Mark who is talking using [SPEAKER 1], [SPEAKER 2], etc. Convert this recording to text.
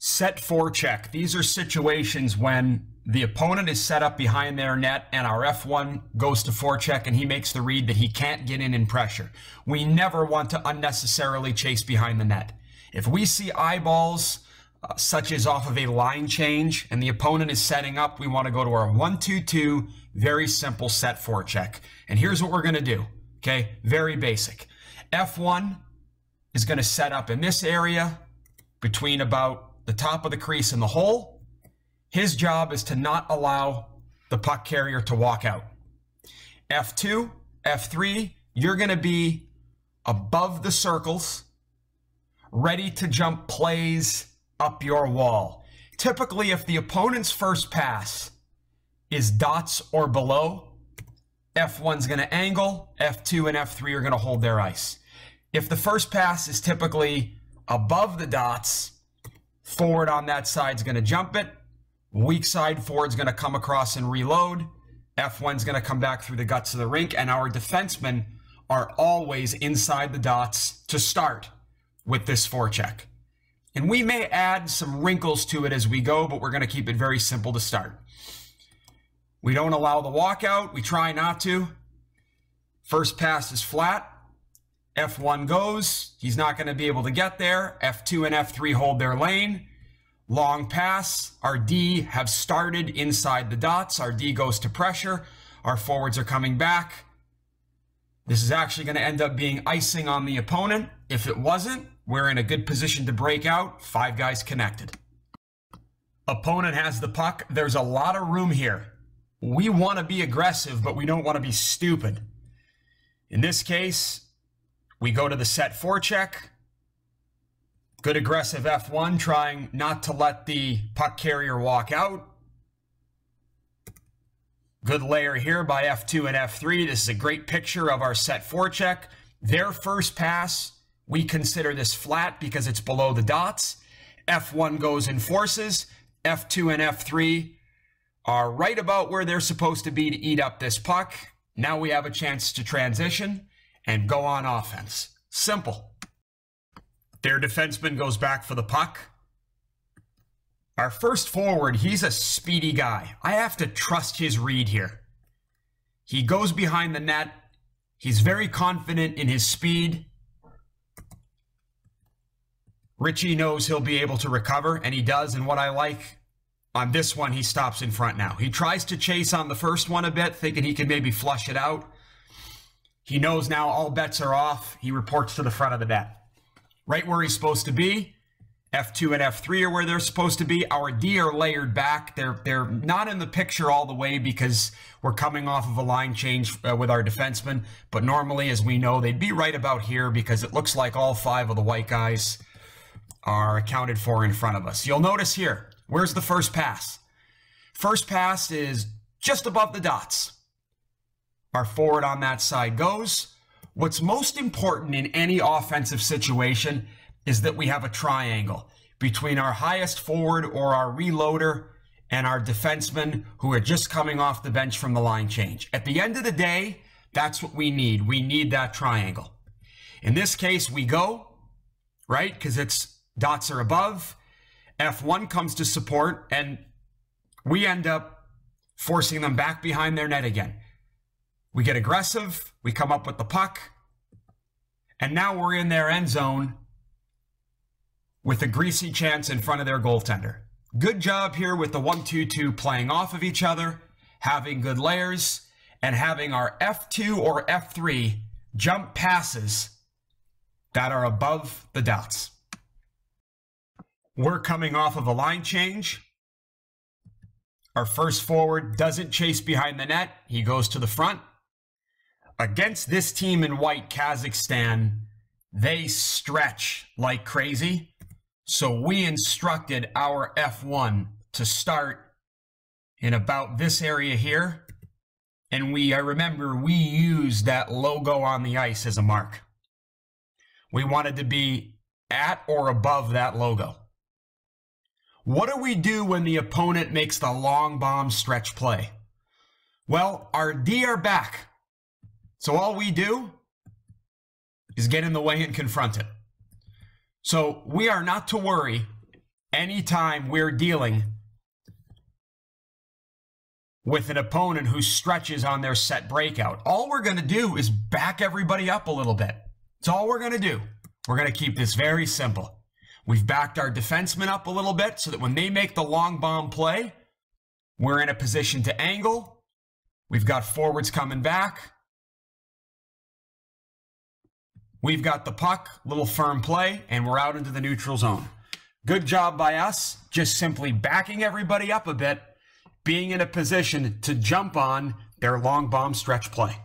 [SPEAKER 1] Set forecheck. These are situations when the opponent is set up behind their net and our F1 goes to forecheck and he makes the read that he can't get in pressure. We never want to unnecessarily chase behind the net. If we see eyeballs, such as off of a line change, and the opponent is setting up, we want to go to our 1-2-2, very simple set forecheck. And here's what we're going to do, okay? Very basic. F1 is going to set up in this area between about the top of the crease and the hole. His job is to not allow the puck carrier to walk out. F2, F3, you're going to be above the circles, ready to jump plays up your wall. Typically, if the opponent's first pass is dots or below, F1's going to angle, F2 and F3 are going to hold their ice. If the first pass is typically above the dots, forward on that side is going to jump it. Weak side forward's going to come across and reload. F1's going to come back through the guts of the rink, and our defensemen are always inside the dots to start with this forecheck. And we may add some wrinkles to it as we go, but we're going to keep it very simple to start. We don't allow the walkout. We try not to. First pass is flat. F1 goes. He's not going to be able to get there. F2 and F3 hold their lane. Long pass. Our D have started inside the dots. Our D goes to pressure. Our forwards are coming back. This is actually going to end up being icing on the opponent. If it wasn't, we're in a good position to break out. 5 guys connected. Opponent has the puck. There's a lot of room here. We want to be aggressive, but we don't want to be stupid. In this case, we go to the set forecheck. Good aggressive F1, trying not to let the puck carrier walk out. Good layer here by F2 and F3. This is a great picture of our set forecheck. Their first pass, we consider this flat because it's below the dots. F1 goes and forces. F2 and F3 are right about where they're supposed to be to eat up this puck. Now we have a chance to transition and go on offense. Simple. Their defenseman goes back for the puck. Our first forward, he's a speedy guy. I have to trust his read here. He goes behind the net. He's very confident in his speed. Richie knows he'll be able to recover, and he does. And what I like on this one, he stops in front now. He tries to chase on the first one a bit, thinking he can maybe flush it out. He knows now all bets are off. He reports to the front of the net. Right where he's supposed to be. F2 and F3 are where they're supposed to be. Our D are layered back. They're not in the picture all the way because we're coming off of a line change with our defensemen. But normally, as we know, they'd be right about here because it looks like all 5 of the white guys are accounted for in front of us. You'll notice here, where's the first pass? First pass is just above the dots. Our forward on that side goes. What's most important in any offensive situation is that we have a triangle between our highest forward or our reloader and our defensemen who are just coming off the bench from the line change. At the end of the day, that's what we need. We need that triangle. In this case, we go, right? Because it's dots are above. F1 comes to support, and we end up forcing them back behind their net again. We get aggressive. We come up with the puck. And now we're in their end zone with a greasy chance in front of their goaltender. Good job here with the 1-2-2 playing off of each other, having good layers, and having our F2 or F3 jump passes that are above the dots. We're coming off of a line change. Our first forward doesn't chase behind the net. He goes to the front. Against this team in white, Kazakhstan, they stretch like crazy. So we instructed our F1 to start in about this area here. And I remember we used that logo on the ice as a mark. We wanted to be at or above that logo. What do we do when the opponent makes the long bomb stretch play? Well, our D are back. So all we do is get in the way and confront it. So we are not to worry anytime we're dealing with an opponent who stretches on their set breakout, all we're going to do is back everybody up a little bit. That's all we're going to do. We're going to keep this very simple. We've backed our defensemen up a little bit so that when they make the long bomb play, we're in a position to angle. We've got forwards coming back. We've got the puck, little firm play, and we're out into the neutral zone. Good job by us, just simply backing everybody up a bit, being in a position to jump on their long bomb stretch play.